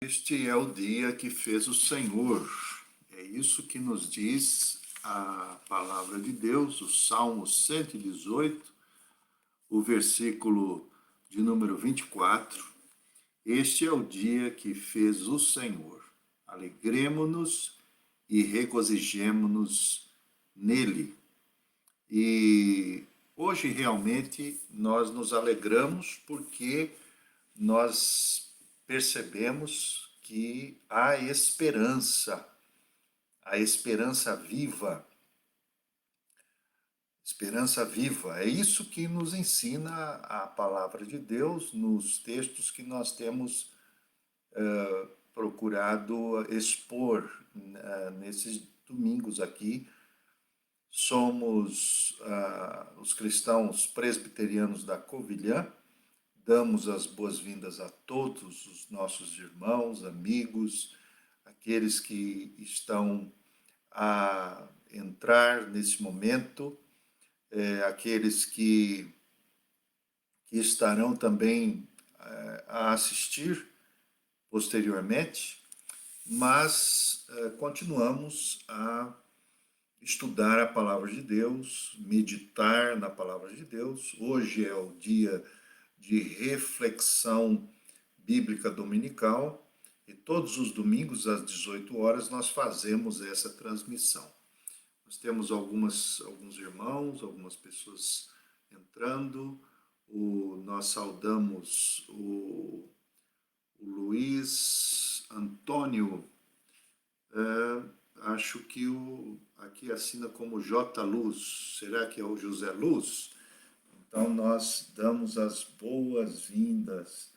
Este é o dia que fez o Senhor. É isso que nos diz a palavra de Deus, o Salmo 118, o versículo de número 24. Este é o dia que fez o Senhor. Alegremo-nos e regozijemo-nos nele. E hoje realmente nós nos alegramos porque nós percebemos que há esperança viva, esperança viva. É isso que nos ensina a palavra de Deus nos textos que nós temos procurado expor nesses domingos aqui. Somos os cristãos presbiterianos da Covilhã. Damos as boas-vindas a todos os nossos irmãos, amigos, aqueles que estão a entrar nesse momento, aqueles que estarão também a assistir posteriormente, mas continuamos a estudar a palavra de Deus, meditar na palavra de Deus. Hoje é o dia de reflexão bíblica dominical e todos os domingos às 18 horas nós fazemos essa transmissão. Nós temos alguns irmãos, algumas pessoas entrando. Nós saudamos o Luiz Antônio, acho que aqui assina como J. Luz, será que é o José Luz? Então nós damos as boas-vindas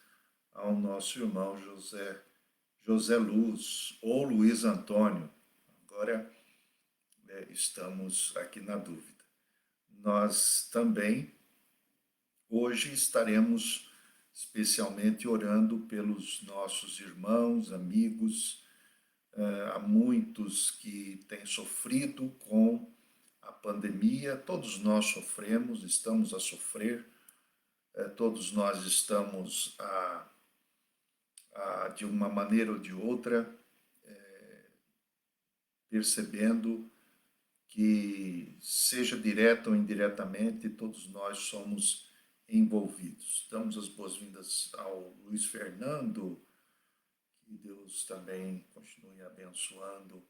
ao nosso irmão José Luz ou Luiz Antônio. Agora estamos aqui na dúvida. Nós também hoje estaremos especialmente orando pelos nossos irmãos, amigos, há muitos que têm sofrido com a pandemia. Todos nós sofremos, estamos a sofrer, todos nós estamos de uma maneira ou de outra percebendo que, seja direta ou indiretamente, todos nós somos envolvidos. Damos as boas-vindas ao Luiz Fernando, que Deus também continue abençoando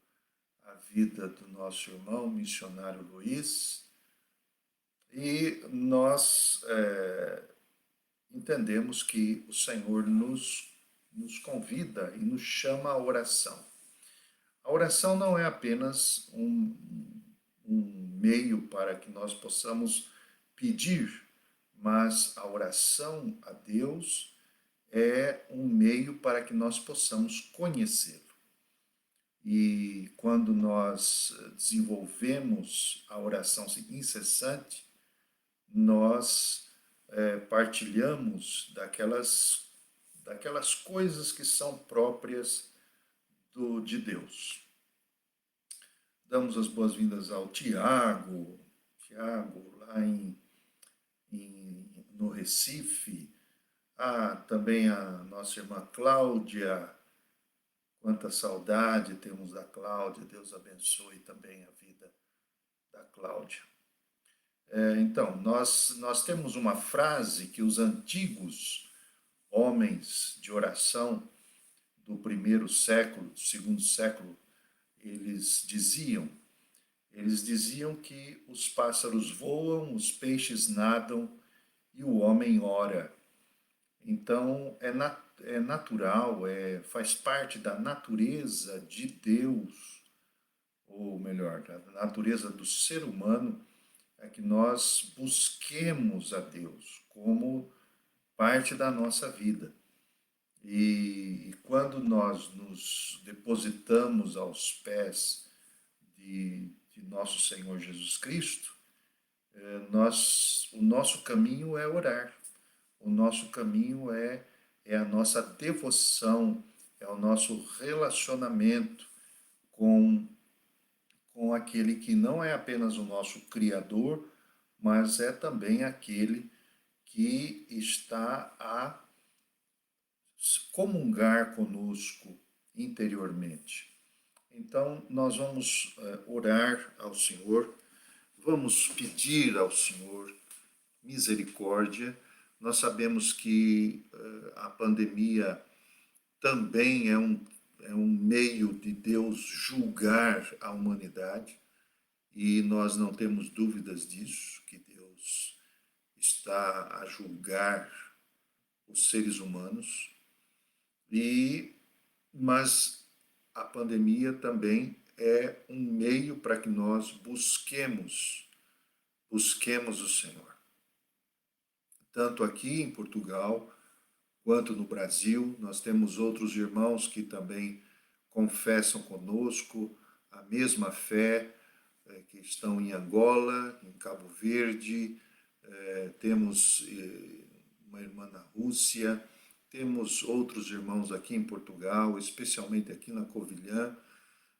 a vida do nosso irmão missionário Luiz. E nós entendemos que o Senhor nos convida e nos chama à oração. A oração não é apenas um meio para que nós possamos pedir, mas a oração a Deus é um meio para que nós possamos conhecê-lo. E quando nós desenvolvemos a oração incessante, nós partilhamos daquelas coisas que são próprias de Deus. Damos as boas-vindas ao Tiago lá no Recife, também a nossa irmã Cláudia. Quanta saudade temos da Cláudia, Deus abençoe também a vida da Cláudia. Então, nós temos uma frase que os antigos homens de oração do primeiro século, do segundo século, eles diziam que os pássaros voam, os peixes nadam e o homem ora. Então, é natural, faz parte da natureza de Deus, ou melhor, da natureza do ser humano, é que nós busquemos a Deus como parte da nossa vida. E quando nós nos depositamos aos pés de nosso Senhor Jesus Cristo, o nosso caminho é orar, o nosso caminho é a nossa devoção, é o nosso relacionamento com aquele que não é apenas o nosso Criador, mas é também aquele que está a comungar conosco interiormente. Então, nós vamos orar ao Senhor, vamos pedir ao Senhor misericórdia. Nós sabemos que a pandemia também é um meio de Deus julgar a humanidade, e nós não temos dúvidas disso, que Deus está a julgar os seres humanos, mas a pandemia também é um meio para que nós busquemos o Senhor. Tanto aqui em Portugal, quanto no Brasil, nós temos outros irmãos que também confessam conosco a mesma fé, que estão em Angola, em Cabo Verde, temos uma irmã na Rússia, temos outros irmãos aqui em Portugal, especialmente aqui na Covilhã.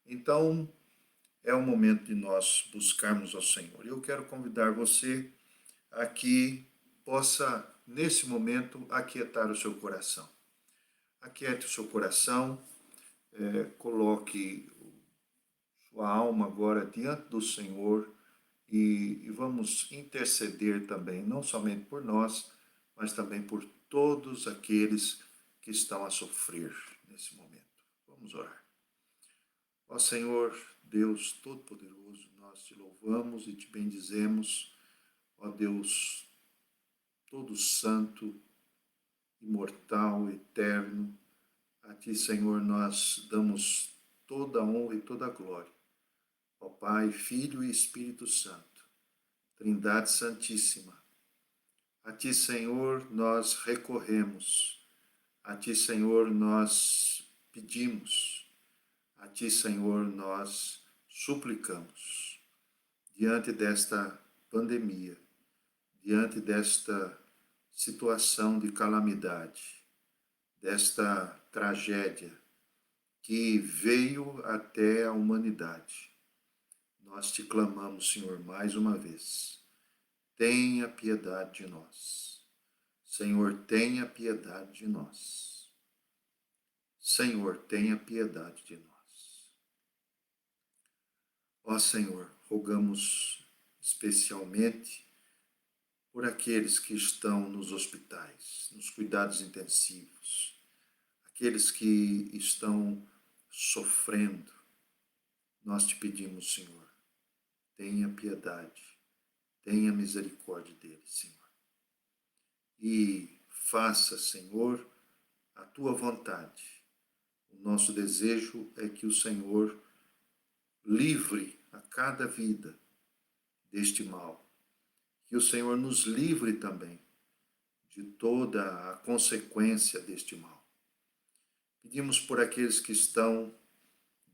Então, é o momento de nós buscarmos ao Senhor. Eu quero convidar você a que possa, nesse momento, aquietar o seu coração. Aquiete o seu coração, coloque sua alma agora diante do Senhor e vamos interceder também, não somente por nós, mas também por todos aqueles que estão a sofrer nesse momento. Vamos orar. Ó Senhor, Deus Todo-Poderoso, nós te louvamos e te bendizemos, ó Deus todo santo, imortal, eterno. A ti, Senhor, nós damos toda a honra e toda a glória. Ó Pai, Filho e Espírito Santo, Trindade Santíssima. A ti, Senhor, nós recorremos. A ti, Senhor, nós pedimos. A ti, Senhor, nós suplicamos. Diante desta pandemia, diante desta situação de calamidade, desta tragédia que veio até a humanidade, nós te clamamos, Senhor, mais uma vez. Tenha piedade de nós. Senhor, tenha piedade de nós. Senhor, tenha piedade de nós. Ó Senhor, rogamos especialmente por aqueles que estão nos hospitais, nos cuidados intensivos, aqueles que estão sofrendo. Nós te pedimos, Senhor, tenha piedade, tenha misericórdia deles, Senhor. E faça, Senhor, a tua vontade. O nosso desejo é que o Senhor livre a cada vida deste mal. Que o Senhor nos livre também de toda a consequência deste mal. Pedimos por aqueles que estão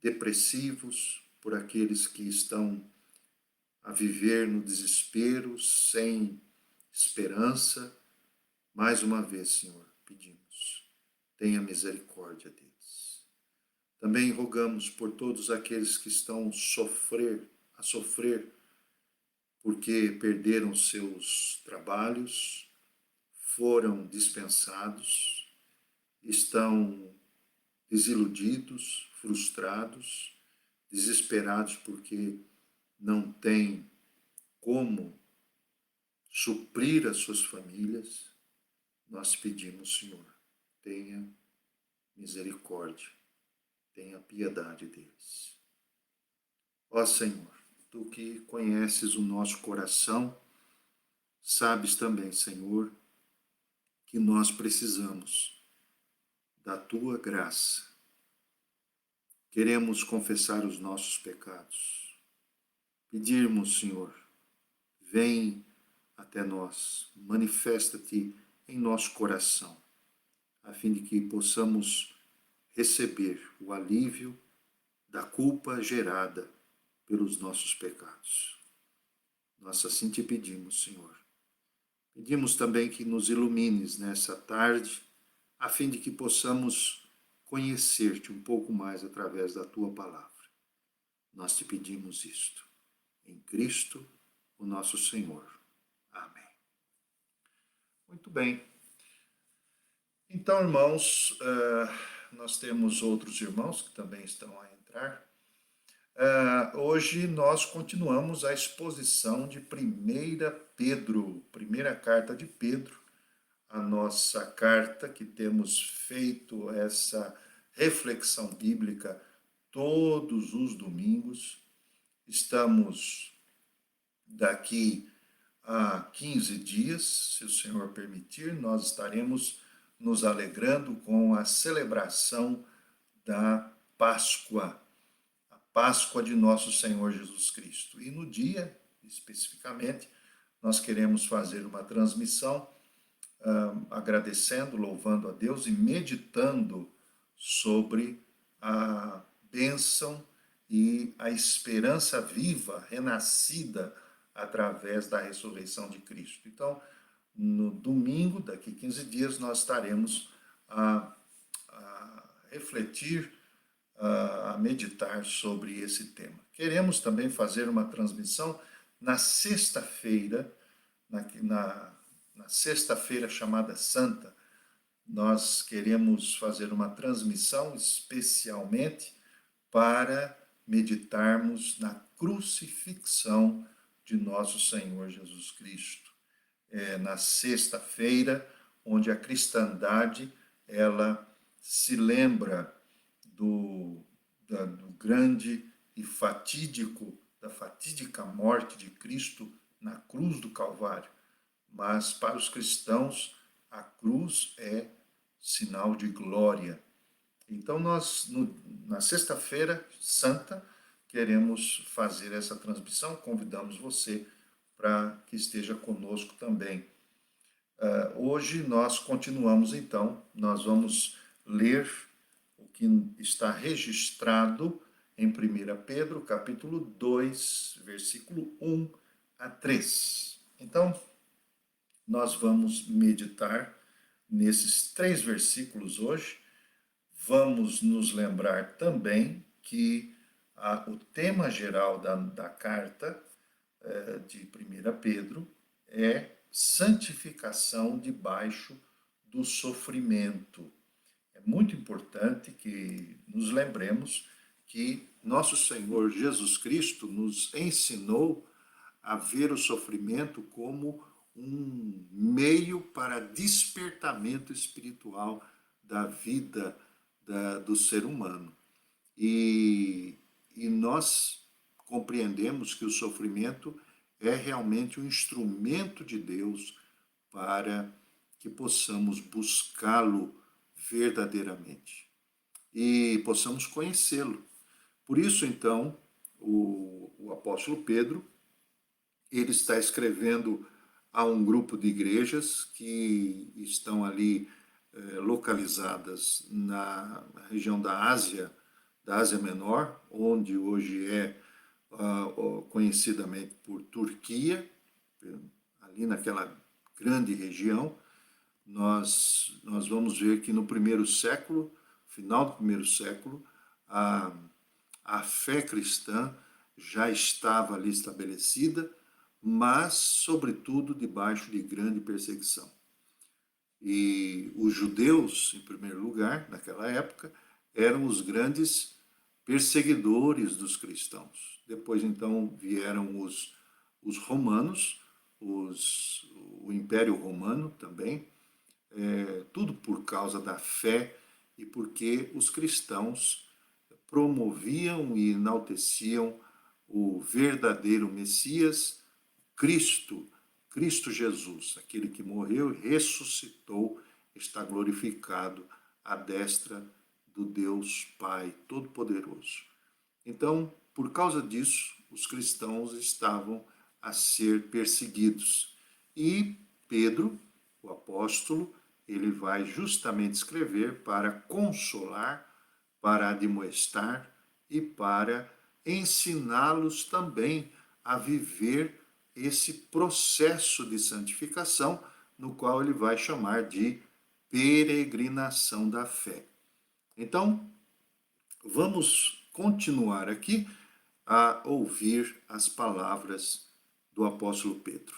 depressivos, por aqueles que estão a viver no desespero, sem esperança. Mais uma vez, Senhor, pedimos, tenha misericórdia deles. Também rogamos por todos aqueles que estão a sofrer, porque perderam seus trabalhos, foram dispensados, estão desiludidos, frustrados, desesperados porque não têm como suprir as suas famílias. Nós pedimos, Senhor, tenha misericórdia, tenha piedade deles. Ó Senhor, tu que conheces o nosso coração, sabes também, Senhor, que nós precisamos da tua graça. Queremos confessar os nossos pecados. Pedirmos, Senhor, vem até nós, manifesta-te em nosso coração, a fim de que possamos receber o alívio da culpa gerada pelos nossos pecados. Nós assim te pedimos, Senhor. Pedimos também que nos ilumines nessa tarde, a fim de que possamos conhecer-te um pouco mais através da tua palavra. Nós te pedimos isto, em Cristo, o nosso Senhor. Amém. Muito bem. Então, irmãos, nós temos outros irmãos que também estão a entrar. Hoje nós continuamos a exposição de 1 Pedro, primeira carta de Pedro, a nossa carta que temos feito essa reflexão bíblica todos os domingos. Estamos daqui a 15 dias, se o Senhor permitir, nós estaremos nos alegrando com a celebração da Páscoa, a Páscoa de nosso Senhor Jesus Cristo. E no dia, especificamente, nós queremos fazer uma transmissão agradecendo, louvando a Deus e meditando sobre a bênção e a esperança viva, renascida através da ressurreição de Cristo. Então, no domingo, daqui 15 dias, nós estaremos a refletir, a meditar sobre esse tema. Queremos também fazer uma transmissão na sexta-feira, na sexta-feira chamada Santa. Nós queremos fazer uma transmissão especialmente para meditarmos na crucifixão de nosso Senhor Jesus Cristo. Na sexta-feira, onde a cristandade ela se lembra do grande e da fatídica morte de Cristo na cruz do Calvário. Mas para os cristãos, a cruz é sinal de glória. Então, nós, na sexta-feira santa, queremos fazer essa transmissão. Convidamos você para que esteja conosco também. Hoje nós continuamos, então, nós vamos ler o que está registrado em 1 Pedro, capítulo 2, versículo 1 a 3. Então, nós vamos meditar nesses 3 versículos hoje. Vamos nos lembrar também que o tema geral da carta de 1 Pedro é santificação debaixo do sofrimento. É muito importante que nos lembremos que nosso Senhor Jesus Cristo nos ensinou a ver o sofrimento como um meio para despertamento espiritual da vida do ser humano. E nós compreendemos que o sofrimento é realmente um instrumento de Deus para que possamos buscá-lo verdadeiramente e possamos conhecê-lo. Por isso, então, o apóstolo Pedro, ele está escrevendo a um grupo de igrejas que estão ali localizadas na região da Ásia Menor, onde hoje é conhecidamente por Turquia, ali naquela grande região. Nós vamos ver que no primeiro século, final do primeiro século, a fé cristã já estava ali estabelecida, mas, sobretudo, debaixo de grande perseguição. E os judeus, em primeiro lugar, naquela época, eram os grandes perseguidores dos cristãos. Depois, então, vieram os romanos, o Império Romano também, tudo por causa da fé e porque os cristãos promoviam e enalteciam o verdadeiro Messias, Cristo Jesus, aquele que morreu e ressuscitou, está glorificado à destra do Deus Pai Todo-Poderoso. Então, por causa disso, os cristãos estavam a ser perseguidos. E Pedro, o apóstolo, ele vai justamente escrever para consolar, para admoestar e para ensiná-los também a viver esse processo de santificação, no qual ele vai chamar de peregrinação da fé. Então, vamos continuar aqui a ouvir as palavras do apóstolo Pedro.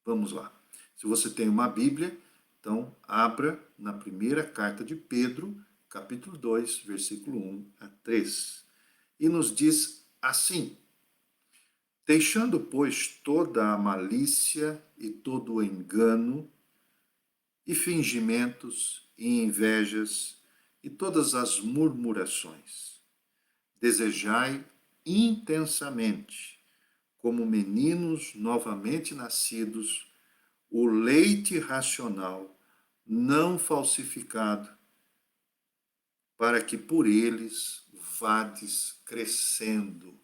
Vamos lá. Se você tem uma Bíblia, Então, abra na primeira carta de Pedro, capítulo 2, versículo 1 a 3. E nos diz assim: deixando, pois, toda a malícia e todo o engano, e fingimentos, e invejas, e todas as murmurações, desejai intensamente, como meninos novamente nascidos, o leite racional, não falsificado, para que por eles vades crescendo.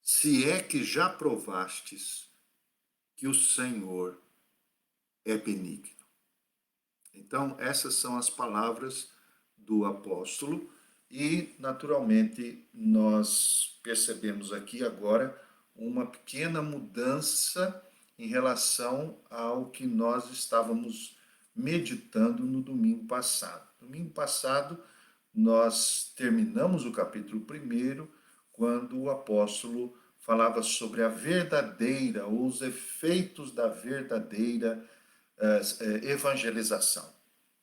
Se é que já provastes que o Senhor é benigno. Então, essas são as palavras do apóstolo e, naturalmente, nós percebemos aqui agora uma pequena mudança em relação ao que nós estávamos meditando no domingo passado. Domingo passado, nós terminamos o capítulo 1, quando o apóstolo falava sobre a verdadeira, ou os efeitos da verdadeira evangelização.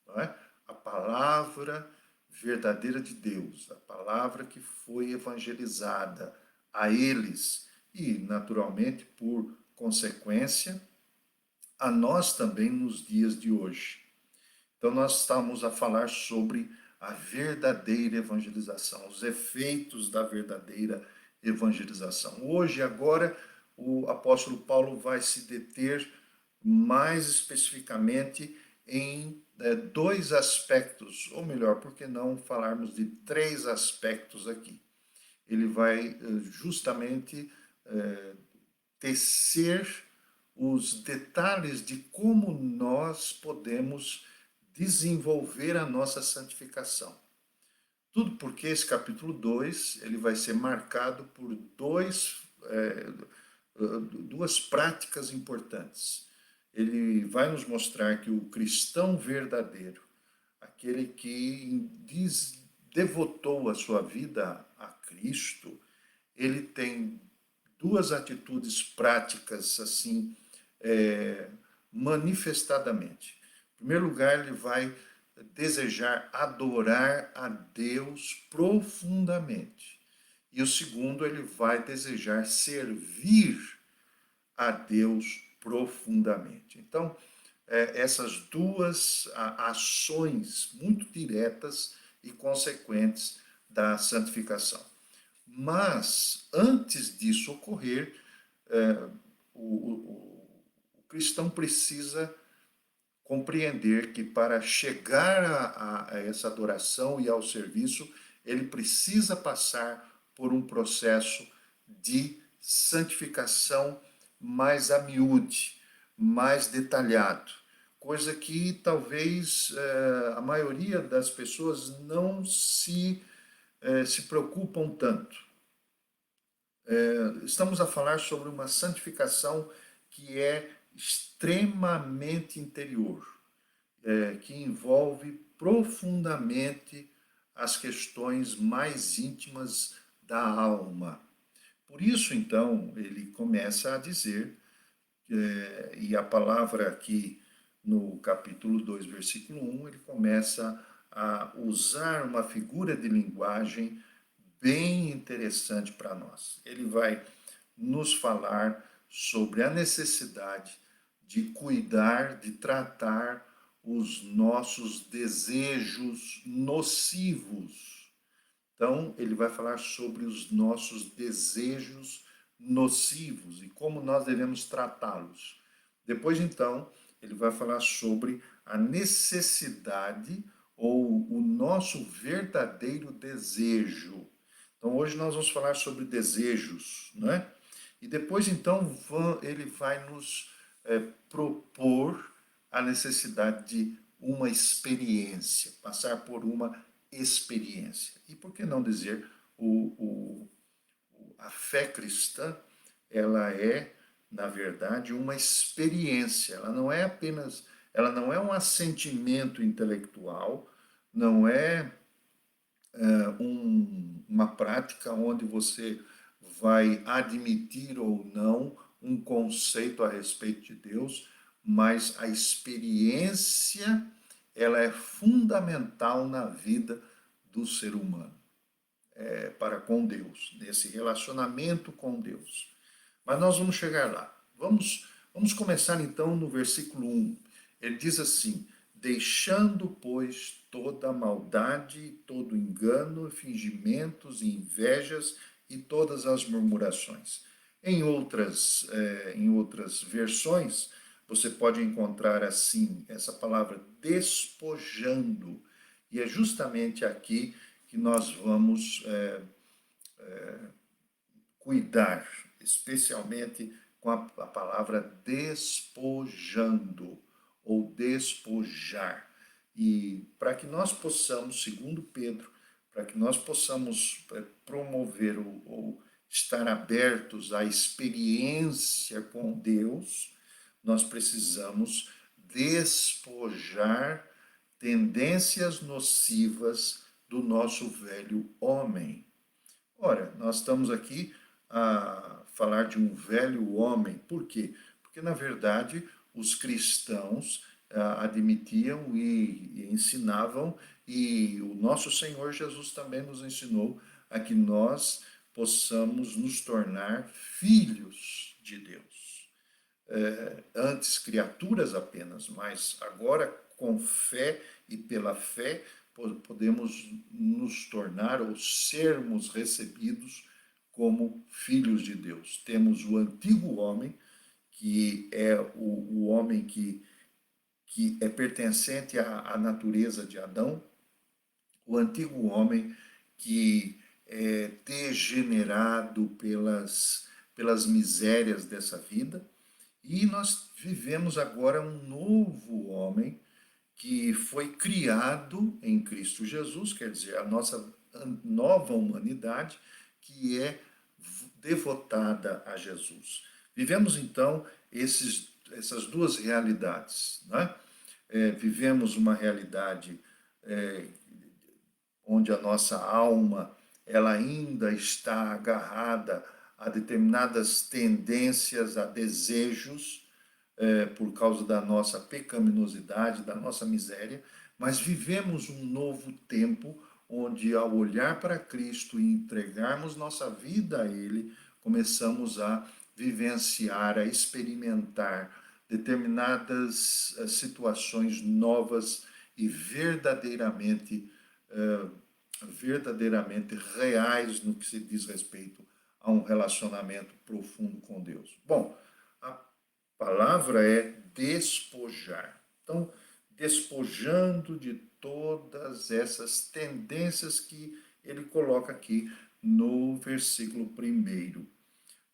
Não é? A palavra verdadeira de Deus, a palavra que foi evangelizada a eles e, naturalmente, por consequência, a nós também nos dias de hoje. Então, nós estamos a falar sobre a verdadeira evangelização, os efeitos da verdadeira evangelização. Hoje, agora, o apóstolo Paulo vai se deter mais especificamente em dois aspectos, ou melhor, por que não falarmos de três aspectos aqui? Ele vai justamente tecer os detalhes de como nós podemos desenvolver a nossa santificação. Tudo porque esse capítulo 2 ele vai ser marcado por duas práticas importantes. Ele vai nos mostrar que o cristão verdadeiro, aquele que devotou a sua vida a Cristo, ele tem duas atitudes práticas assim, manifestadamente. Em primeiro lugar, ele vai desejar adorar a Deus profundamente. E o segundo, ele vai desejar servir a Deus profundamente. Então, essas duas ações muito diretas e consequentes da santificação. Mas, antes disso ocorrer, o cristão precisa compreender que para chegar a essa adoração e ao serviço, ele precisa passar por um processo de santificação mais a miúde, mais detalhado, coisa que talvez a maioria das pessoas não se preocupam tanto. Estamos a falar sobre uma santificação que é extremamente interior, que envolve profundamente as questões mais íntimas da alma. Por isso, então, ele começa a dizer, e a palavra aqui no capítulo 2, versículo 1, ele começa a usar uma figura de linguagem bem interessante para nós. Ele vai nos falar sobre a necessidade de cuidar, de tratar os nossos desejos nocivos. Então, ele vai falar sobre os nossos desejos nocivos e como nós devemos tratá-los. Depois, então, ele vai falar sobre a necessidade ou o nosso verdadeiro desejo. Então, hoje nós vamos falar sobre desejos, né? E depois, então, ele vai nos propor a necessidade de uma experiência, passar por uma experiência. E por que não dizer a fé cristã, ela é, na verdade, uma experiência. Ela não é apenas, ela não é um assentimento intelectual, não é uma prática onde você vai admitir ou não um conceito a respeito de Deus, mas a experiência ela é fundamental na vida do ser humano, para com Deus, nesse relacionamento com Deus. Mas nós vamos chegar lá. Vamos começar então no versículo 1. Ele diz assim: deixando, pois, toda maldade, todo engano, fingimentos e invejas e todas as murmurações. Em outras versões, você pode encontrar assim essa palavra despojando. E é justamente aqui que nós vamos cuidar, especialmente com a palavra despojando ou despojar. E para que nós possamos, segundo Pedro, para que nós possamos promover ou estar abertos à experiência com Deus, nós precisamos despojar tendências nocivas do nosso velho homem. Ora, nós estamos aqui a falar de um velho homem. Por quê? Porque, na verdade, os cristãos admitiam e ensinavam, e o nosso Senhor Jesus também nos ensinou a que nós possamos nos tornar filhos de Deus. Antes criaturas apenas, mas agora com fé e pela fé podemos nos tornar ou sermos recebidos como filhos de Deus. Temos o antigo homem, que é o homem que é pertencente à natureza de Adão, o antigo homem que é degenerado pelas misérias dessa vida, e nós vivemos agora um novo homem que foi criado em Cristo Jesus, quer dizer, a nossa nova humanidade, que é devotada a Jesus. Vivemos então essas duas realidades, né? Vivemos uma realidade onde a nossa alma ela ainda está agarrada a determinadas tendências, a desejos, por causa da nossa pecaminosidade, da nossa miséria, mas vivemos um novo tempo onde, ao olhar para Cristo e entregarmos nossa vida a Ele, começamos a vivenciar, a experimentar determinadas situações novas e verdadeiramente reais no que se diz respeito a um relacionamento profundo com Deus. Bom, a palavra é despojar. Então, despojando de todas essas tendências que ele coloca aqui no versículo 1,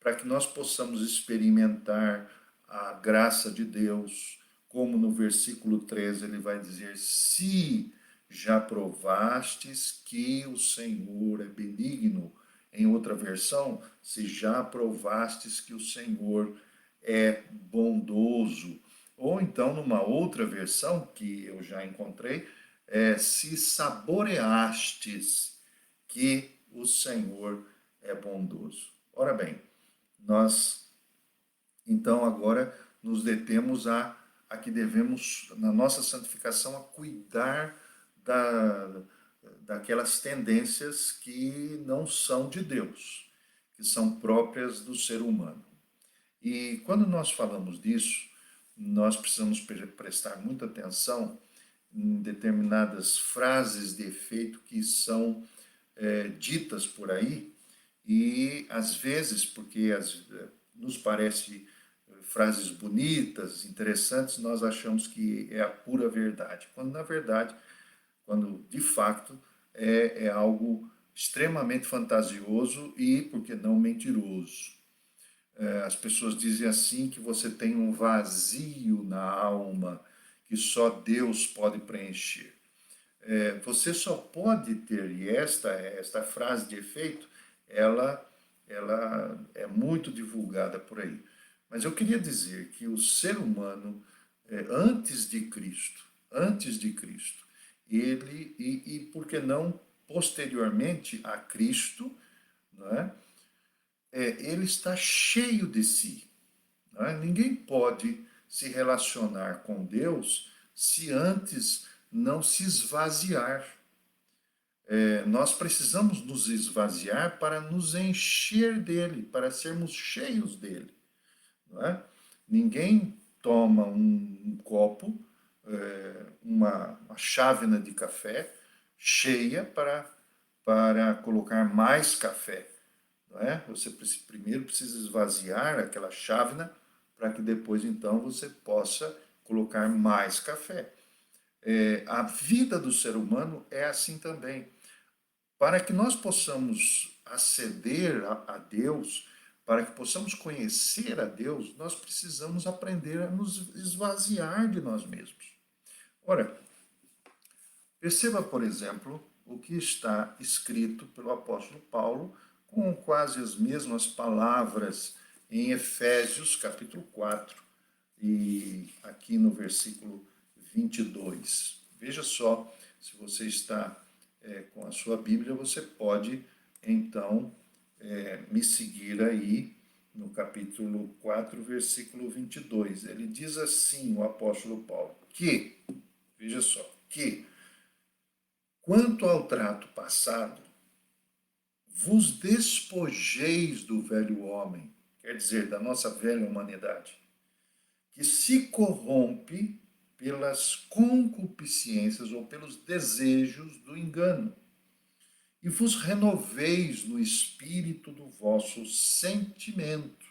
para que nós possamos experimentar a graça de Deus, como no versículo 13 ele vai dizer: se já provastes que o Senhor é benigno. Em outra versão, se já provastes que o Senhor é bondoso. Ou então, numa outra versão que eu já encontrei, se saboreastes que o Senhor é bondoso. Ora bem, nós então agora nos detemos a que devemos, na nossa santificação, a cuidar daquelas tendências que não são de Deus, que são próprias do ser humano. E quando nós falamos disso, nós precisamos prestar muita atenção em determinadas frases de efeito que são ditas por aí, e às vezes, porque nos parece frases bonitas, interessantes, nós achamos que é a pura verdade, quando na verdade, quando de fato é algo extremamente fantasioso e, por que não, mentiroso. As pessoas dizem assim que você tem um vazio na alma que só Deus pode preencher. Você só pode ter, e esta frase de efeito, ela é muito divulgada por aí. Mas eu queria dizer que o ser humano, antes de Cristo, ele, e por que não posteriormente a Cristo, não é? Ele está cheio de si. Não é? Ninguém pode se relacionar com Deus se antes não se esvaziar. Nós precisamos nos esvaziar para nos encher dele, para sermos cheios dele. Não é? Ninguém toma um copo, uma chávena de café cheia para colocar mais café. Não é? Você primeiro precisa esvaziar aquela chávena para que depois, então, você possa colocar mais café. A vida do ser humano é assim também. Para que nós possamos aceder a Deus, para que possamos conhecer a Deus, nós precisamos aprender a nos esvaziar de nós mesmos. Ora, perceba, por exemplo, o que está escrito pelo apóstolo Paulo, com quase as mesmas palavras em Efésios, capítulo 4, e aqui no versículo 22. Veja só, se você está com a sua Bíblia, você pode, então, me seguir aí no capítulo 4, versículo 22. Ele diz assim, o apóstolo Paulo, que, veja só, que, quanto ao trato passado, vos despojeis do velho homem, quer dizer, da nossa velha humanidade, que se corrompe pelas concupiscências ou pelos desejos do engano, e vos renoveis no espírito do vosso sentimento,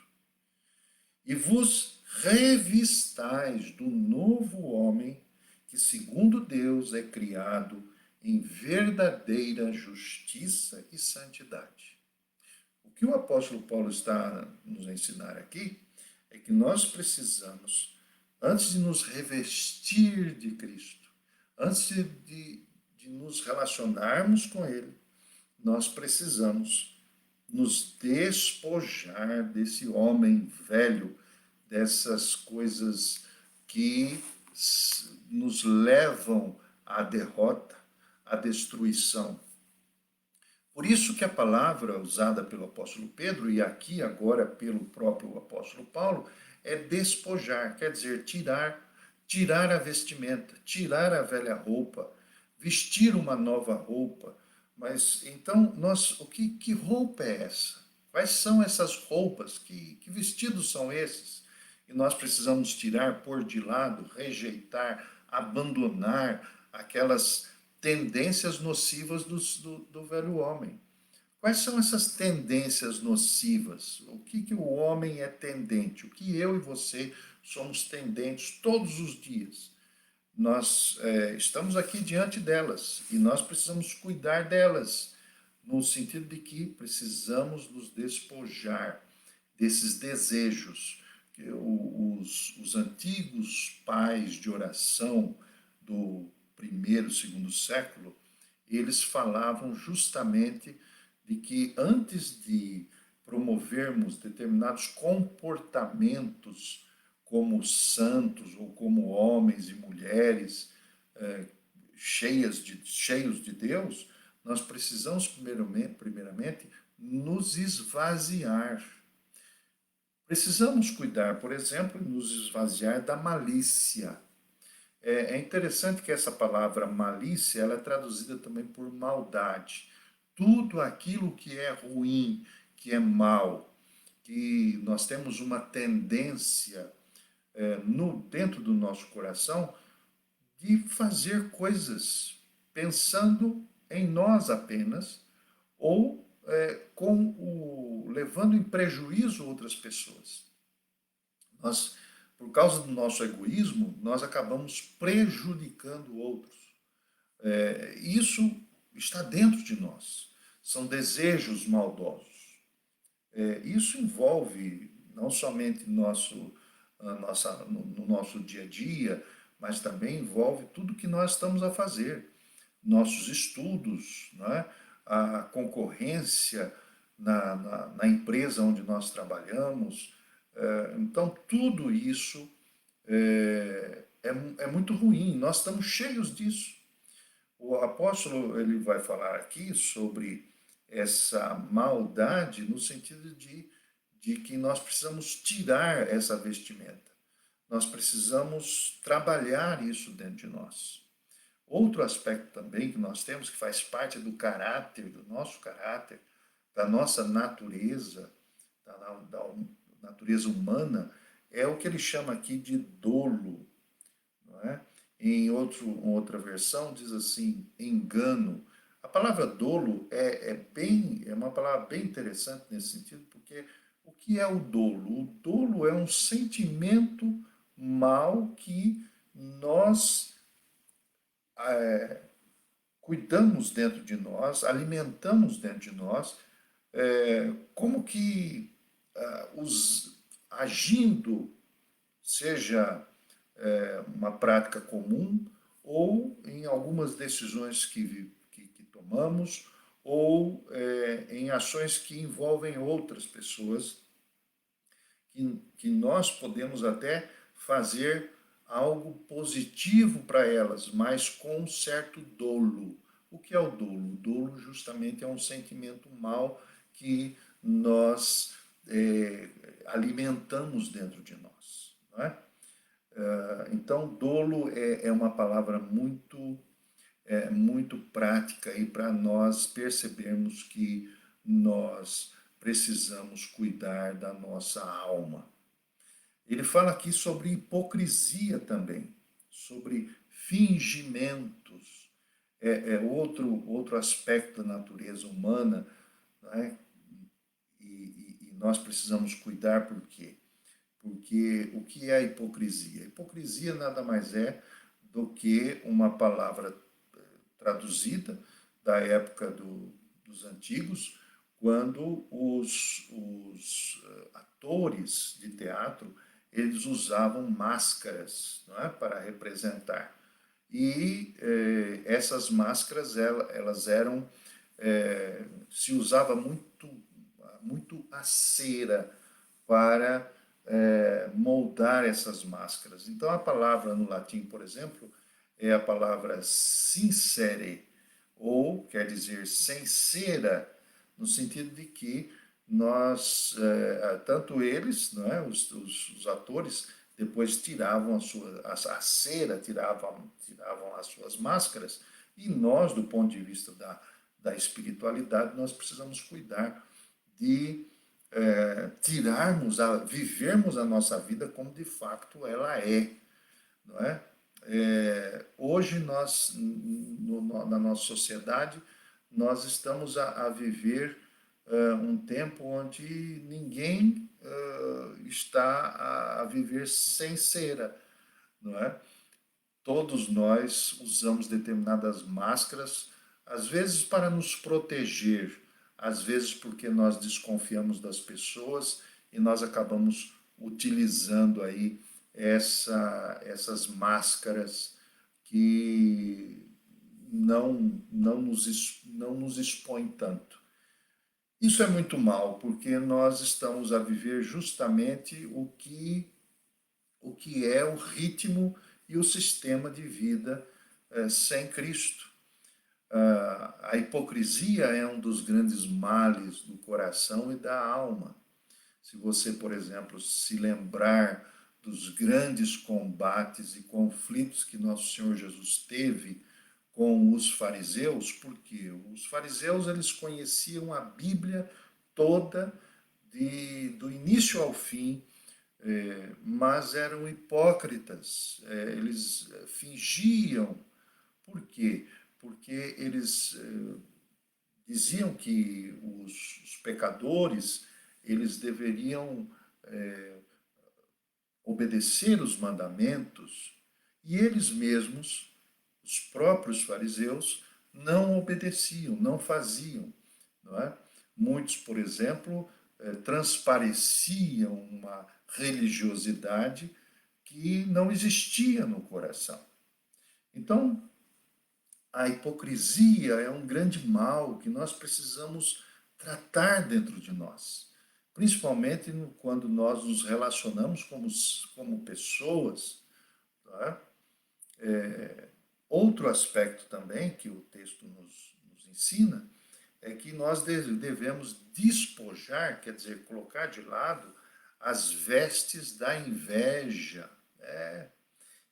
e vos revistais do novo homem, que segundo Deus é criado em verdadeira justiça e santidade. O que o apóstolo Paulo está nos ensinar aqui é que nós precisamos, antes de nos revestir de Cristo, antes de nos relacionarmos com Ele, nós precisamos nos despojar desse homem velho, dessas coisas que nos levam à derrota, à destruição. Por isso que a palavra usada pelo apóstolo Pedro, e aqui agora pelo próprio apóstolo Paulo, é despojar, quer dizer, tirar a vestimenta, tirar a velha roupa, vestir uma nova roupa. Mas então, que roupa é essa? Quais são essas roupas? Que vestidos são esses? E nós precisamos tirar, pôr de lado, rejeitar, abandonar aquelas tendências nocivas do velho homem. Quais são essas tendências nocivas? O que o homem é tendente? O que eu e você somos tendentes todos os dias? Nós estamos aqui diante delas e nós precisamos cuidar delas, no sentido de que precisamos nos despojar desses desejos. Que os antigos pais de oração do primeiro, segundo século, eles falavam justamente de que antes de promovermos determinados comportamentos como santos ou como homens e mulheres cheios de Deus, nós precisamos primeiramente nos esvaziar. Precisamos cuidar, por exemplo, nos esvaziar da malícia. É interessante que essa palavra malícia ela é traduzida também por maldade. Tudo aquilo que é ruim, que é mal, que nós temos uma tendência dentro do nosso coração de fazer coisas pensando em nós apenas ou levando em prejuízo outras pessoas. Nós, por causa do nosso egoísmo, nós acabamos prejudicando outros. Isso está dentro de nós. São desejos maldosos. Isso envolve não somente no nosso dia a dia, mas também envolve tudo que nós estamos a fazer. Nossos estudos, né? A concorrência na empresa onde nós trabalhamos. Então, tudo isso é muito ruim. Nós estamos cheios disso. O apóstolo ele vai falar aqui sobre essa maldade no sentido de que nós precisamos tirar essa vestimenta. nós precisamos trabalhar isso dentro de nós. Outro aspecto também que nós temos, que faz parte do caráter, do nosso caráter, da nossa natureza, da natureza humana, é o que ele chama aqui de dolo, não é? Outra versão diz assim, engano. A palavra dolo é uma palavra bem interessante nesse sentido, porque o que é o dolo? O dolo é um sentimento mal que nós cuidamos dentro de nós, alimentamos dentro de nós, como que agindo, seja uma prática comum ou em algumas decisões que tomamos ou em ações que envolvem outras pessoas, que nós podemos até fazer algo positivo para elas, mas com um certo dolo. O que é o dolo? O dolo justamente é um sentimento mal que nós alimentamos dentro de nós. Não é? Então, dolo é uma palavra muito prática aí para nós percebermos que nós precisamos cuidar da nossa alma. Ele fala aqui sobre hipocrisia também, sobre fingimentos. Outro aspecto da natureza humana, né? E nós precisamos cuidar por quê? Porque o que é a hipocrisia? A hipocrisia nada mais é do que uma palavra traduzida da época dos antigos, quando os atores de teatro eles usavam máscaras, não é, para representar. E essas máscaras elas eram se usava muito a cera para moldar essas máscaras. Então a palavra no latim, por exemplo, é a palavra sincere, ou quer dizer sem cera, no sentido de que nós, tanto eles, não é, os atores, depois tiravam a cera, tiravam as suas máscaras, e nós, do ponto de vista da espiritualidade, nós precisamos cuidar de vivermos a nossa vida como de fato ela é, não é? Hoje nós, na nossa sociedade, nós estamos a viver um tempo onde ninguém está a viver sem cera, não é? Todos nós usamos determinadas máscaras, às vezes para nos proteger, às vezes porque nós desconfiamos das pessoas e nós acabamos utilizando aí essas máscaras que não nos expõem tanto. Isso é muito mal, porque nós estamos a viver justamente o que é o ritmo e o sistema de vida sem Cristo. A hipocrisia é um dos grandes males do coração e da alma. Se você, por exemplo, se lembrar dos grandes combates e conflitos que nosso Senhor Jesus teve com os fariseus, porque os fariseus eles conheciam a Bíblia toda do início ao fim, mas eram hipócritas, eles fingiam. Por quê? Porque eles diziam que os pecadores eles deveriam obedecer os mandamentos e eles mesmos, os próprios fariseus, não obedeciam, não faziam. Não é? Muitos, por exemplo, transpareciam uma religiosidade que não existia no coração. Então, a hipocrisia é um grande mal que nós precisamos tratar dentro de nós, principalmente quando nós nos relacionamos como pessoas. Tá? Outro aspecto também que o texto nos ensina é que nós devemos despojar, quer dizer, colocar de lado as vestes da inveja.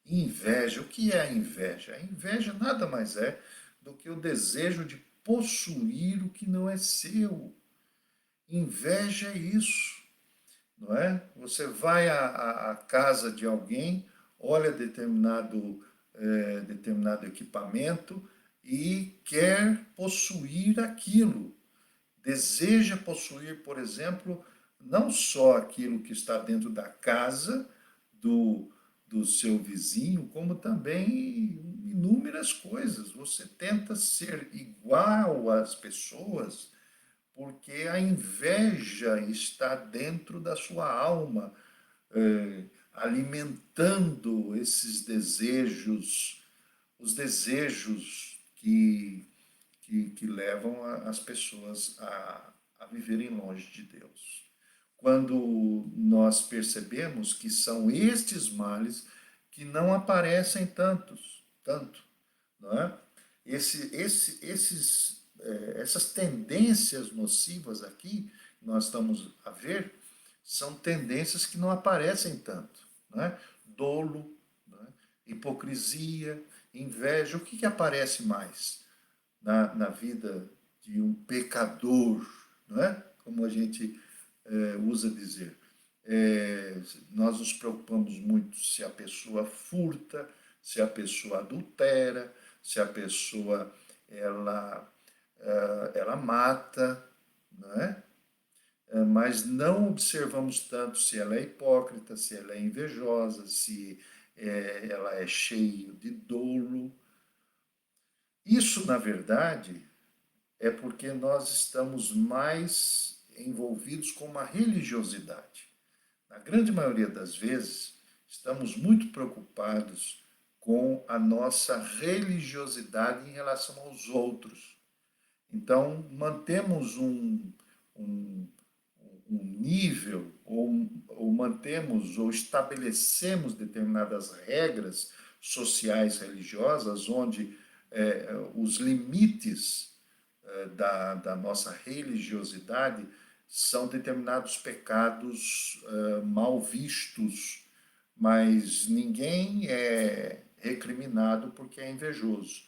Inveja. O que é a inveja? A inveja nada mais é do que o desejo de possuir o que não é seu. Inveja é isso, não é? Você vai à casa de alguém, olha determinado equipamento e quer possuir aquilo. Deseja possuir, por exemplo, não só aquilo que está dentro da casa do, do seu vizinho, como também inúmeras coisas. Você tenta ser igual às pessoas porque a inveja está dentro da sua alma, alimentando esses desejos, os desejos que levam as pessoas a viverem longe de Deus. Quando nós percebemos que são estes males que não aparecem tanto, não é? Essas tendências nocivas aqui, que nós estamos a ver, são tendências que não aparecem tanto. Não é? Dolo, não é? Hipocrisia, inveja. O que aparece mais na vida de um pecador? Não é? Como a gente usa dizer. Nós nos preocupamos muito se a pessoa furta, se a pessoa adultera, se a pessoa ela, ela mata, não é? Mas não observamos tanto se ela é hipócrita, se ela é invejosa, se ela é cheia de dolo. Isso, na verdade, é porque nós estamos mais envolvidos com uma religiosidade. Na grande maioria das vezes, estamos muito preocupados com a nossa religiosidade em relação aos outros. Então, mantemos um, um nível, ou mantemos, ou estabelecemos determinadas regras sociais religiosas, onde os limites da nossa religiosidade são determinados pecados mal vistos, mas ninguém é recriminado porque é invejoso,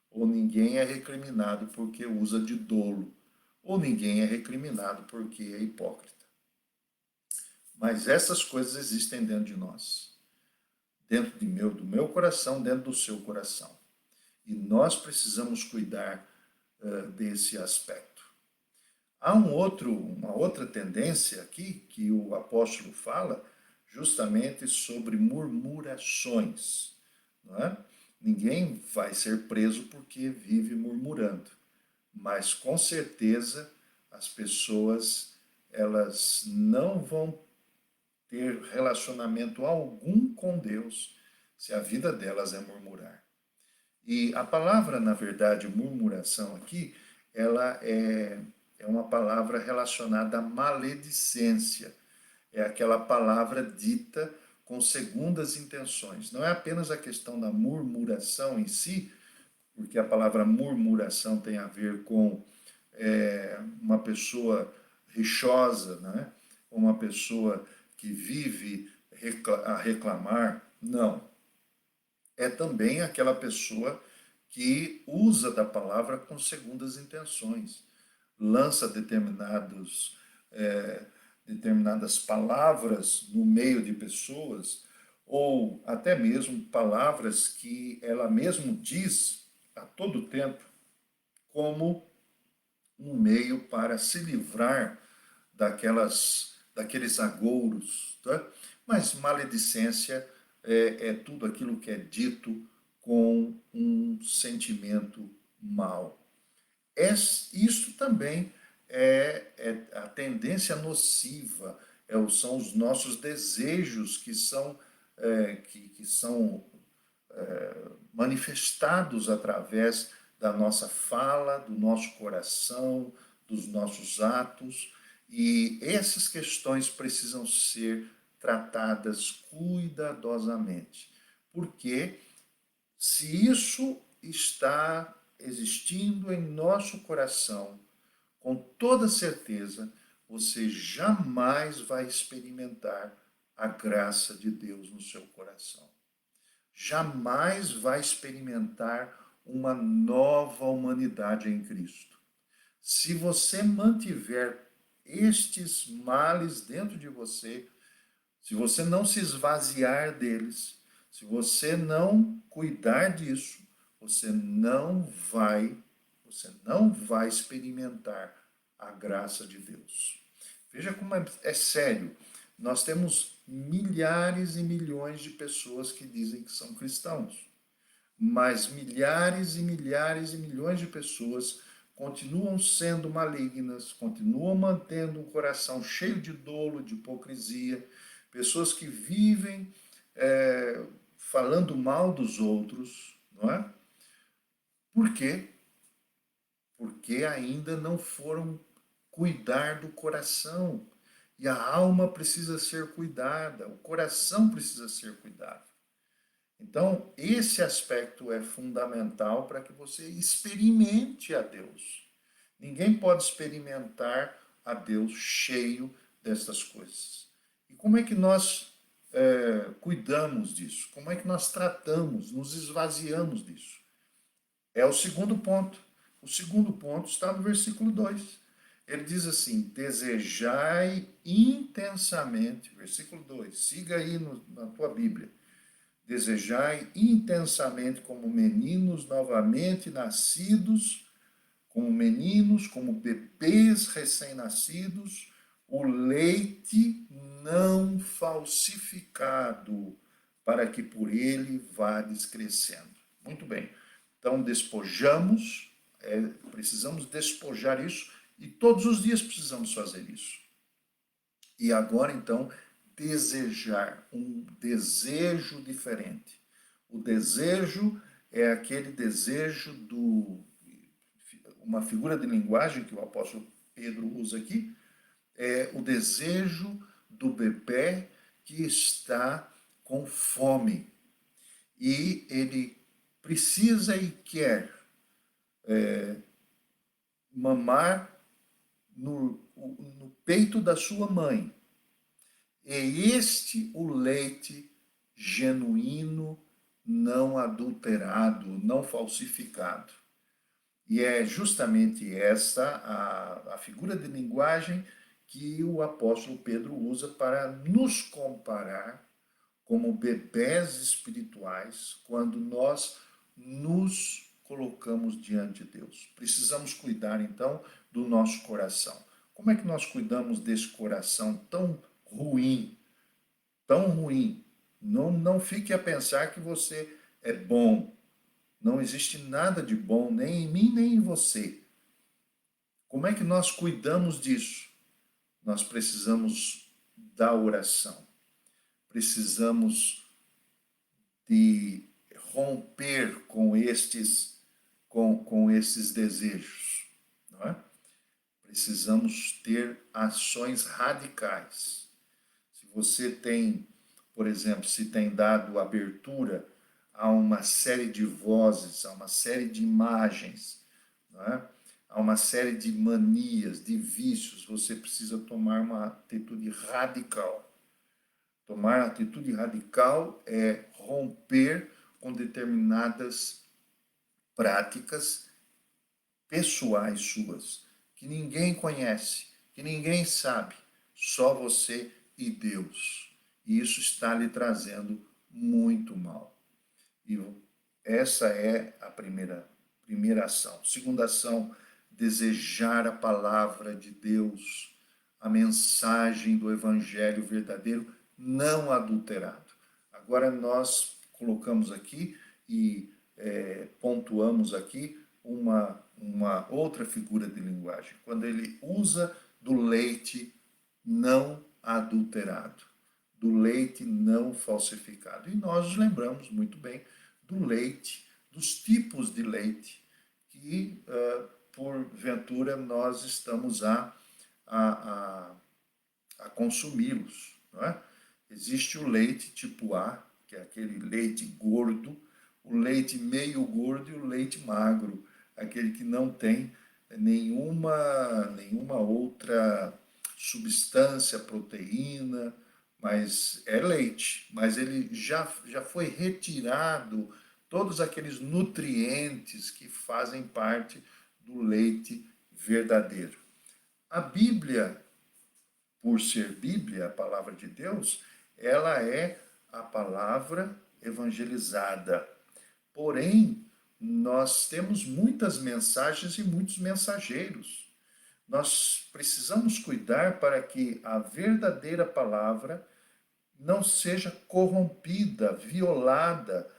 ou ninguém é recriminado porque usa de dolo, ou ninguém é recriminado porque é hipócrita. Mas essas coisas existem dentro de nós, dentro do meu coração, dentro do seu coração. E nós precisamos cuidar desse aspecto. Há uma outra tendência aqui que o apóstolo fala justamente sobre murmurações. Não é? Ninguém vai ser preso porque vive murmurando, mas com certeza as pessoas elas não vão ter relacionamento algum com Deus se a vida delas é murmurar. E a palavra, na verdade, murmuração aqui, ela é uma palavra relacionada à maledicência. É aquela palavra dita com segundas intenções. Não é apenas a questão da murmuração em si, porque a palavra murmuração tem a ver com uma pessoa rixosa, né? Uma pessoa que vive a reclamar. Não. É também aquela pessoa que usa da palavra com segundas intenções, lança determinadas palavras no meio de pessoas, ou até mesmo palavras que ela mesmo diz a todo tempo, como um meio para se livrar daqueles agouros. Tá? Mas maledicência é tudo aquilo que é dito com um sentimento mau. Isso também é a tendência nociva, são os nossos desejos que são manifestados através da nossa fala, do nosso coração, dos nossos atos, e essas questões precisam ser tratadas cuidadosamente, porque se isso está existindo em nosso coração, com toda certeza, você jamais vai experimentar a graça de Deus no seu coração. Jamais vai experimentar uma nova humanidade em Cristo. Se você mantiver estes males dentro de você, se você não se esvaziar deles, se você não cuidar disso, você não vai experimentar a graça de Deus. Veja como é sério. Nós temos milhares e milhões de pessoas que dizem que são cristãos, mas milhares e milhares e milhões de pessoas continuam sendo malignas, continuam mantendo um coração cheio de dolo, de hipocrisia, pessoas que vivem falando mal dos outros, não é? Por quê? Porque ainda não foram cuidar do coração. E a alma precisa ser cuidada, o coração precisa ser cuidado. Então, esse aspecto é fundamental para que você experimente a Deus. Ninguém pode experimentar a Deus cheio destas coisas. E como é que nós cuidamos disso? Como é que nós tratamos, nos esvaziamos disso? É o segundo ponto. O segundo ponto está no versículo 2. Ele diz assim: desejai intensamente, versículo 2, siga aí na tua Bíblia. Desejai intensamente como meninos novamente nascidos, como meninos, como bebês recém-nascidos, o leite não falsificado, para que por ele vades crescendo. Muito bem. Então, despojamos, precisamos despojar isso, e todos os dias precisamos fazer isso. E agora, então, desejar, um desejo diferente. O desejo é aquele desejo uma figura de linguagem que o apóstolo Pedro usa aqui, é o desejo do bebê que está com fome. E ele precisa e quer mamar no peito da sua mãe. É este o leite genuíno, não adulterado, não falsificado. E é justamente essa a figura de linguagem que o apóstolo Pedro usa para nos comparar como bebés espirituais quando nós nos colocamos diante de Deus. Precisamos cuidar, então, do nosso coração. Como é que nós cuidamos desse coração tão ruim? Tão ruim. Não fique a pensar que você é bom. Não existe nada de bom, nem em mim, nem em você. Como é que nós cuidamos disso? Nós precisamos da oração. Precisamos de romper com esses desejos. Não é? Precisamos ter ações radicais. Se você tem, por exemplo, se tem dado abertura a uma série de vozes, a uma série de imagens, não é? A uma série de manias, de vícios, você precisa tomar uma atitude radical. Tomar atitude radical é romper com determinadas práticas pessoais suas, que ninguém conhece, que ninguém sabe, só você e Deus. E isso está lhe trazendo muito mal. E essa é a primeira ação. Segunda ação, desejar a palavra de Deus, a mensagem do evangelho verdadeiro, não adulterado. Agora nós colocamos aqui e pontuamos aqui uma outra figura de linguagem, quando ele usa do leite não adulterado, do leite não falsificado. E nós nos lembramos muito bem do leite, dos tipos de leite que, porventura, nós estamos a consumi-los. Não é? Existe o leite tipo A, que é aquele leite gordo, o leite meio gordo e o leite magro, aquele que não tem nenhuma outra substância, proteína, mas é leite, mas ele já foi retirado todos aqueles nutrientes que fazem parte do leite verdadeiro. A Bíblia, por ser Bíblia, a palavra de Deus, ela é a palavra evangelizada. Porém, nós temos muitas mensagens e muitos mensageiros. Nós precisamos cuidar para que a verdadeira palavra não seja corrompida, violada.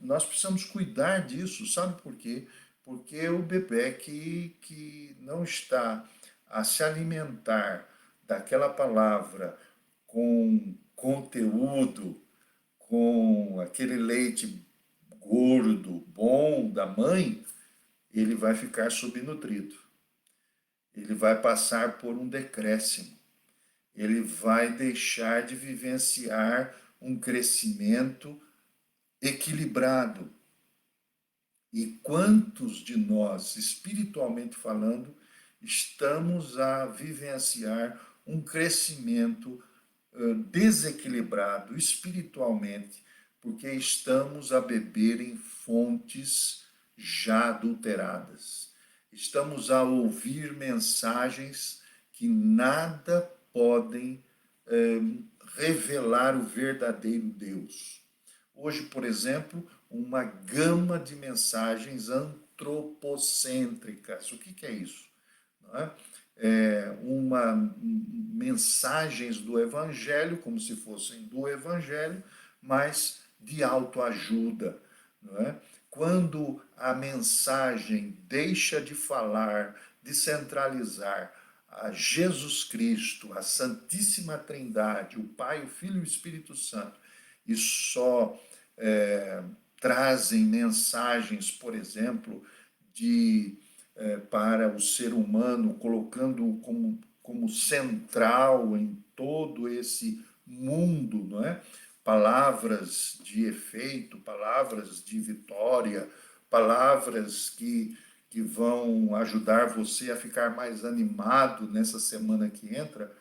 Nós precisamos cuidar disso, sabe por quê? Porque o bebê que não está a se alimentar daquela palavra com conteúdo, com aquele leite gordo, bom da mãe, ele vai ficar subnutrido. Ele vai passar por um decréscimo. Ele vai deixar de vivenciar um crescimento equilibrado. E quantos de nós, espiritualmente falando, estamos a vivenciar um crescimento desequilibrado espiritualmente, porque estamos a beber em fontes já adulteradas. Estamos a ouvir mensagens que nada podem revelar o verdadeiro Deus. Hoje, por exemplo, uma gama de mensagens antropocêntricas. O que é isso? Não é? Mensagens do Evangelho, como se fossem do Evangelho, mas de autoajuda. Não é? Quando a mensagem deixa de falar, de centralizar a Jesus Cristo, a Santíssima Trindade, o Pai, o Filho e o Espírito Santo, e só trazem mensagens, por exemplo, para o ser humano, colocando como central em todo esse mundo, não é? Palavras de efeito, palavras de vitória, palavras que vão ajudar você a ficar mais animado nessa semana que entra.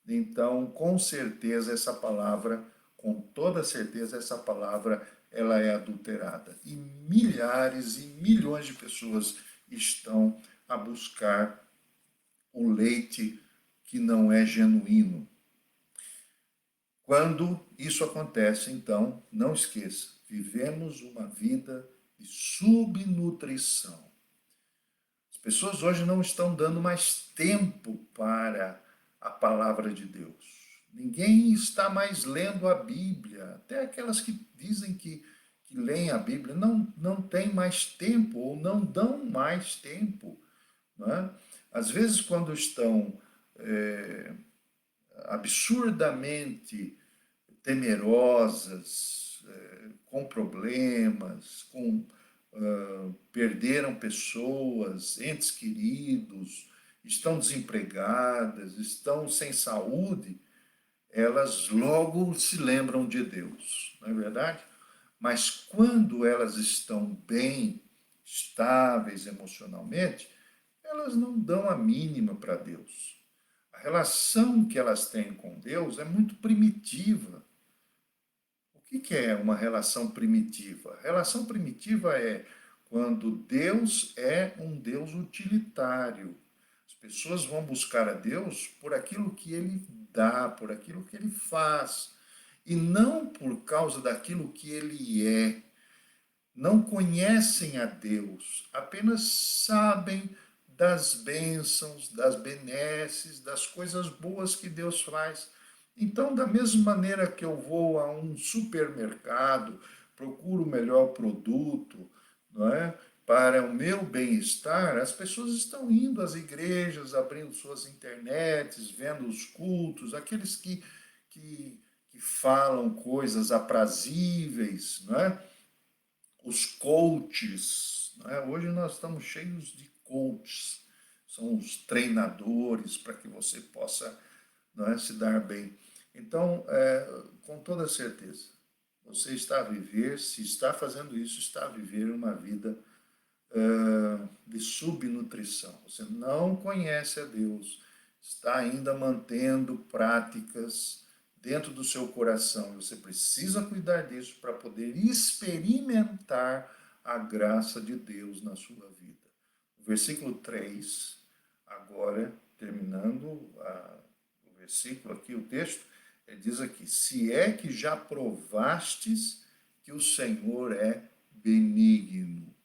Então, com certeza, essa palavra, com toda certeza, essa palavra ela é adulterada. E milhares e milhões de pessoas estão a buscar o leite que não é genuíno. Quando isso acontece, então, não esqueça, vivemos uma vida de subnutrição. As pessoas hoje não estão dando mais tempo para a palavra de Deus. Ninguém está mais lendo a Bíblia. Até aquelas que dizem que leem a Bíblia não têm mais tempo ou não dão mais tempo. Não é? Às vezes, quando estão absurdamente temerosas, com problemas, perderam pessoas, entes queridos, estão desempregadas, estão sem saúde, elas logo se lembram de Deus, não é verdade? Mas quando elas estão bem, estáveis emocionalmente, elas não dão a mínima para Deus. A relação que elas têm com Deus é muito primitiva. O que é uma relação primitiva? A relação primitiva é quando Deus é um Deus utilitário. As pessoas vão buscar a Deus por aquilo que Ele dá, por aquilo que Ele faz, e não por causa daquilo que Ele é. Não conhecem a Deus, apenas sabem das bênçãos, das benesses, das coisas boas que Deus faz. Então, da mesma maneira que eu vou a um supermercado, procuro o melhor produto, não é? Para o meu bem-estar, as pessoas estão indo às igrejas, abrindo suas internets, vendo os cultos, aqueles que falam coisas aprazíveis, não é? Os coaches, não é? Hoje nós estamos cheios de coaches, são os treinadores para que você possa, não é, se dar bem. Então, com toda certeza, você está a viver, se está fazendo isso, está a viver uma vida de subnutrição. Você não conhece a Deus, está ainda mantendo práticas dentro do seu coração. Você precisa cuidar disso para poder experimentar a graça de Deus na sua vida. O versículo 3, agora, terminando o versículo aqui, o texto, ele diz aqui: se é que já provastes que o Senhor é benigno.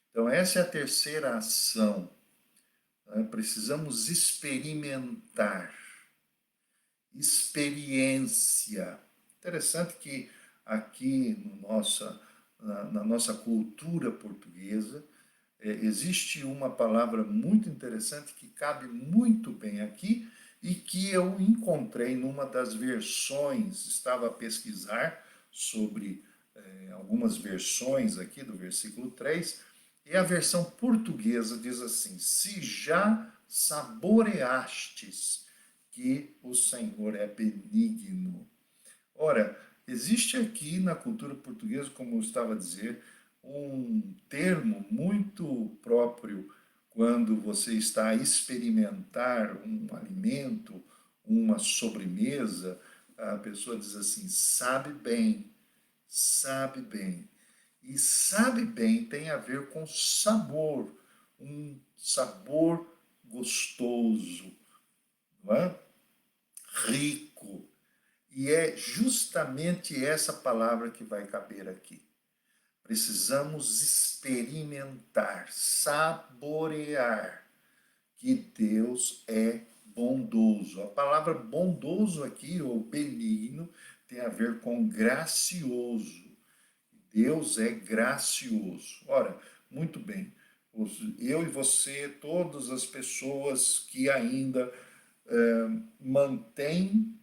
Então, essa é a terceira ação. Precisamos experimentar. Experiência. Interessante que aqui na nossa cultura portuguesa, existe uma palavra muito interessante que cabe muito bem aqui e que eu encontrei numa das versões, estava a pesquisar sobre algumas versões aqui do versículo 3, e a versão portuguesa diz assim: se já saboreastes que o Senhor é benigno. Ora, existe aqui na cultura portuguesa, como eu estava a dizer, um termo muito próprio quando você está a experimentar um alimento, uma sobremesa. A pessoa diz assim: sabe bem, sabe bem. E sabe bem tem a ver com sabor, um sabor gostoso, não é? Rico. E é justamente essa palavra que vai caber aqui. Precisamos experimentar, saborear que Deus é bondoso. A palavra bondoso aqui, ou benigno, tem a ver com gracioso. Deus é gracioso. Ora, muito bem, eu e você, todas as pessoas que ainda mantêm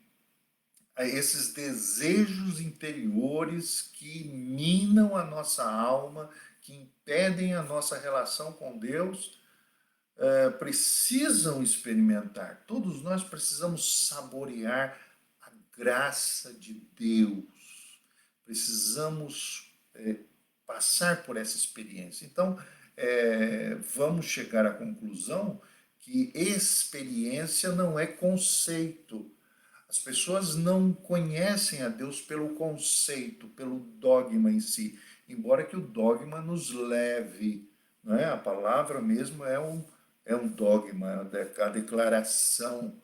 esses desejos interiores que minam a nossa alma, que impedem a nossa relação com Deus, precisam experimentar. Todos nós precisamos saborear a graça de Deus. Precisamos passar por essa experiência. Então, vamos chegar à conclusão que experiência não é conceito. As pessoas não conhecem a Deus pelo conceito, pelo dogma em si, embora que o dogma nos leve, não é? A palavra mesmo é um dogma, a declaração,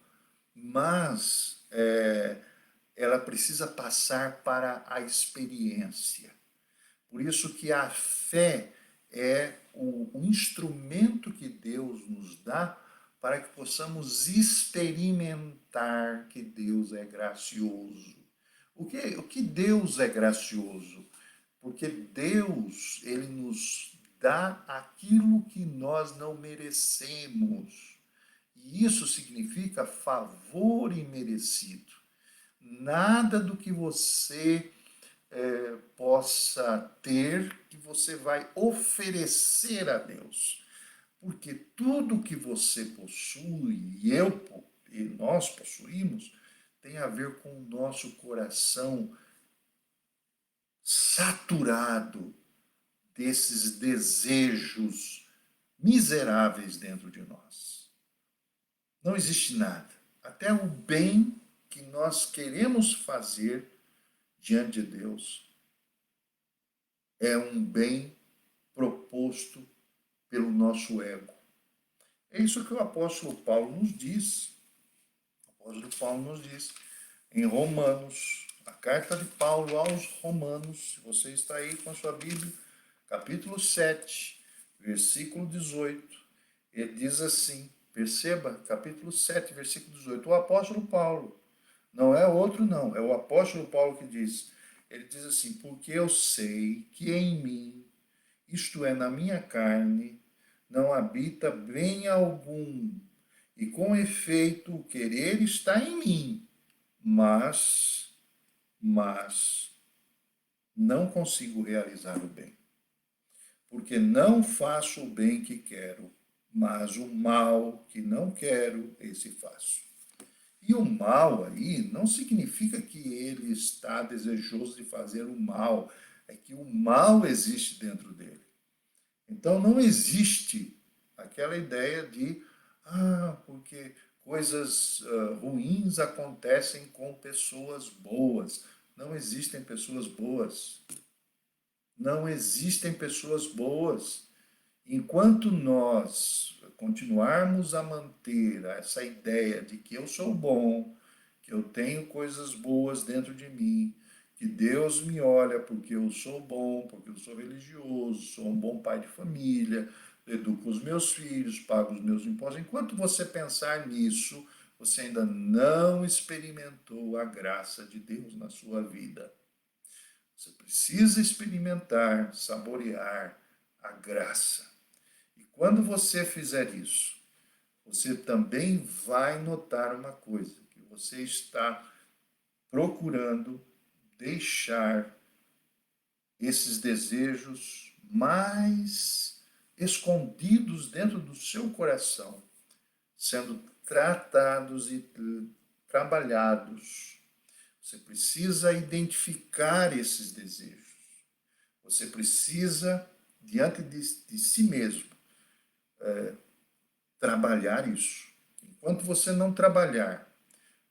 mas ela precisa passar para a experiência. Por isso que a fé é o instrumento que Deus nos dá para que possamos experimentar que Deus é gracioso. O que Deus é gracioso? Porque Deus, ele nos dá aquilo que nós não merecemos. E isso significa favor imerecido. Nada do que você possa ter que você vai oferecer a Deus. Porque tudo que você possui, e nós possuímos, tem a ver com o nosso coração saturado desses desejos miseráveis dentro de nós. Não existe nada. Até o bem que nós queremos fazer diante de Deus é um bem proposto pelo nosso ego. É isso que o apóstolo Paulo nos diz. O apóstolo Paulo nos diz em Romanos, a carta de Paulo aos Romanos, se você está aí com a sua Bíblia, capítulo 7, versículo 18, ele diz assim, perceba, capítulo 7, versículo 18, o apóstolo Paulo, não é outro não, é o apóstolo Paulo que diz, ele diz assim, porque eu sei que em mim, isto é, na minha carne, não habita bem algum, e com efeito o querer está em mim, mas não consigo realizar o bem. Porque não faço o bem que quero, mas o mal que não quero, esse faço. E o mal aí não significa que ele está desejoso de fazer o mal, é que o mal existe dentro dele. Então não existe aquela ideia de, porque coisas ruins acontecem com pessoas boas. Não existem pessoas boas. Não existem pessoas boas. Enquanto nós continuarmos a manter essa ideia de que eu sou bom, que eu tenho coisas boas dentro de mim, que Deus me olha porque eu sou bom, porque eu sou religioso, sou um bom pai de família, educo os meus filhos, pago os meus impostos. Enquanto você pensar nisso, você ainda não experimentou a graça de Deus na sua vida. Você precisa experimentar, saborear a graça. E quando você fizer isso, você também vai notar uma coisa, que você está procurando deixar esses desejos mais escondidos dentro do seu coração, sendo tratados e trabalhados. Você precisa identificar esses desejos. Você precisa, diante de si mesmo, trabalhar isso. Enquanto você não trabalhar,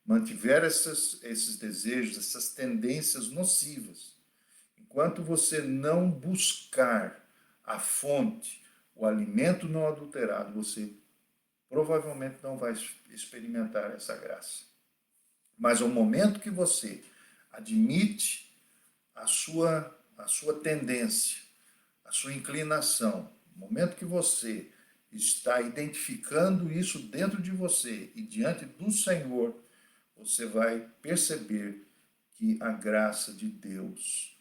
mantiver esses desejos, essas tendências nocivas, enquanto você não buscar a fonte, o alimento não adulterado, você provavelmente não vai experimentar essa graça. Mas ao momento que você admite a sua tendência, a sua inclinação, no momento que você está identificando isso dentro de você e diante do Senhor, você vai perceber que a graça de Deus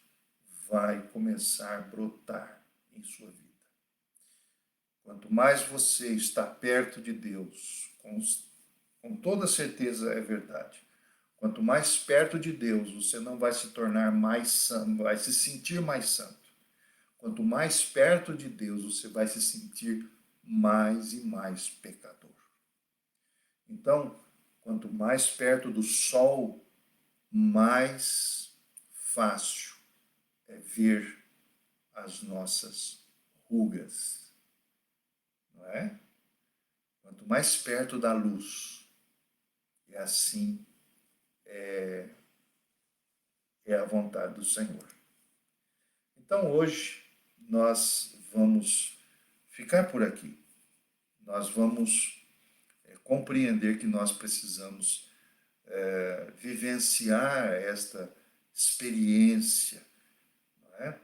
vai começar a brotar em sua vida. Quanto mais você está perto de Deus, com toda certeza é verdade. Quanto mais perto de Deus, você não vai se tornar mais santo, vai se sentir mais santo. Quanto mais perto de Deus, você vai se sentir mais e mais pecador. Então, quanto mais perto do sol, mais fácil é ver as nossas rugas, não é? Quanto mais perto da luz, é assim é a vontade do Senhor. Então hoje nós vamos ficar por aqui. Nós vamos compreender que nós precisamos vivenciar esta experiência, não é?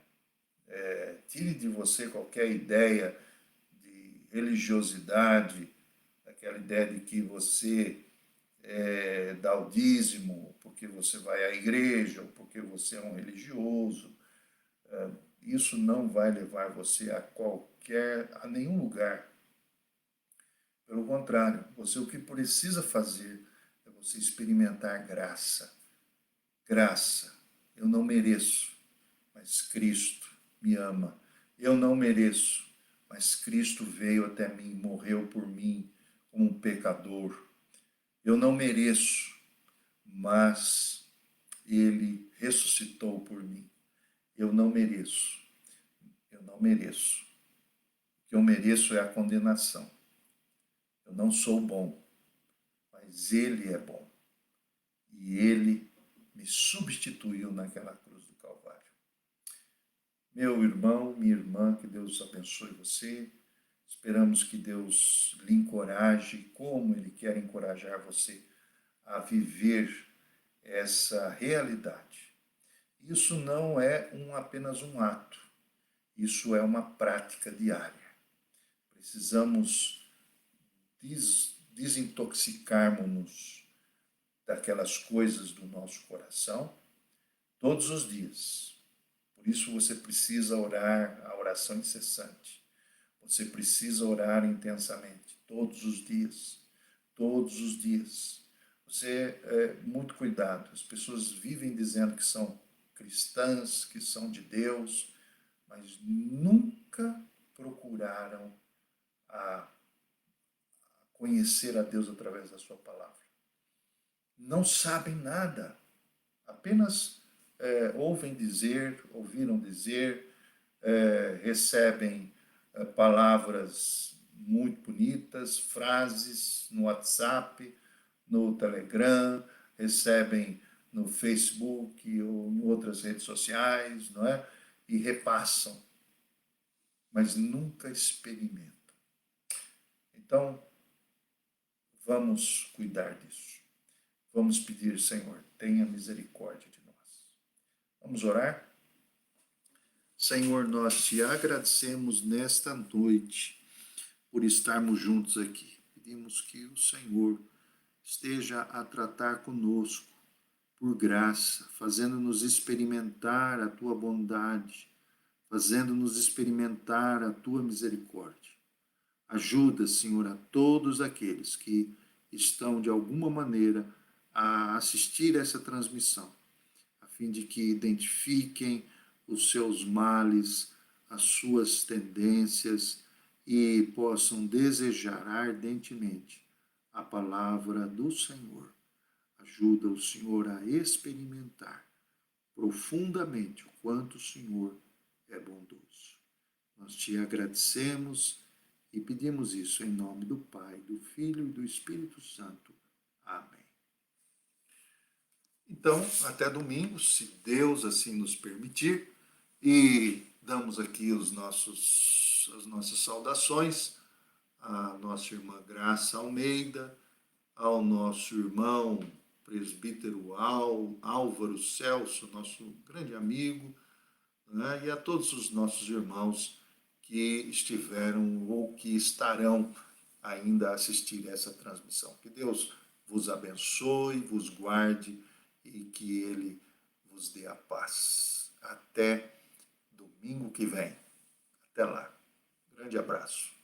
Tire de você qualquer ideia de religiosidade, aquela ideia de que você dá o dízimo porque você vai à igreja ou porque você é um religioso. Isso não vai levar você a nenhum lugar. Pelo contrário, você o que precisa fazer é você experimentar graça. Graça. Eu não mereço, mas Cristo me ama. Eu não mereço, mas Cristo veio até mim, morreu por mim como um pecador. Eu não mereço, mas Ele ressuscitou por mim. Eu não mereço. Eu não mereço. O que eu mereço é a condenação. Eu não sou bom, mas Ele é bom. E Ele me substituiu naquela cruz do Calvário. Meu irmão, minha irmã, que Deus abençoe você. Esperamos que Deus lhe encoraje, como Ele quer encorajar você a viver essa realidade. Isso não é apenas um ato, isso é uma prática diária. Precisamos desintoxicarmos-nos daquelas coisas do nosso coração todos os dias. Por isso você precisa orar a oração incessante. Você precisa orar intensamente todos os dias. Todos os dias. Muito cuidado. As pessoas vivem dizendo que são cristãs, que são de Deus, mas nunca procuraram conhecer a Deus através da sua palavra. Não sabem nada, apenas ouviram dizer, recebem palavras muito bonitas, frases no WhatsApp, no Telegram, recebem no Facebook ou em outras redes sociais, não é? E repassam, mas nunca experimentam. Então, vamos cuidar disso. Vamos pedir, Senhor, tenha misericórdia de nós. Vamos orar? Senhor, nós te agradecemos nesta noite por estarmos juntos aqui. Pedimos que o Senhor esteja a tratar conosco por graça, fazendo-nos experimentar a tua bondade, fazendo-nos experimentar a tua misericórdia. Ajuda, Senhor, a todos aqueles que estão de alguma maneira a assistir essa transmissão, a fim de que identifiquem os seus males, as suas tendências e possam desejar ardentemente a palavra do Senhor. Ajuda o Senhor a experimentar profundamente o quanto o Senhor é bondoso. Nós te agradecemos e pedimos isso em nome do Pai, do Filho e do Espírito Santo. Amém. Então, até domingo, se Deus assim nos permitir, e damos aqui as nossas saudações à nossa irmã Graça Almeida, ao nosso irmão presbítero Álvaro Celso, nosso grande amigo, né? E a todos os nossos irmãos que estiveram ou que estarão ainda a assistir essa transmissão. Que Deus vos abençoe, vos guarde e que Ele vos dê a paz. Até domingo que vem. Até lá. Grande abraço.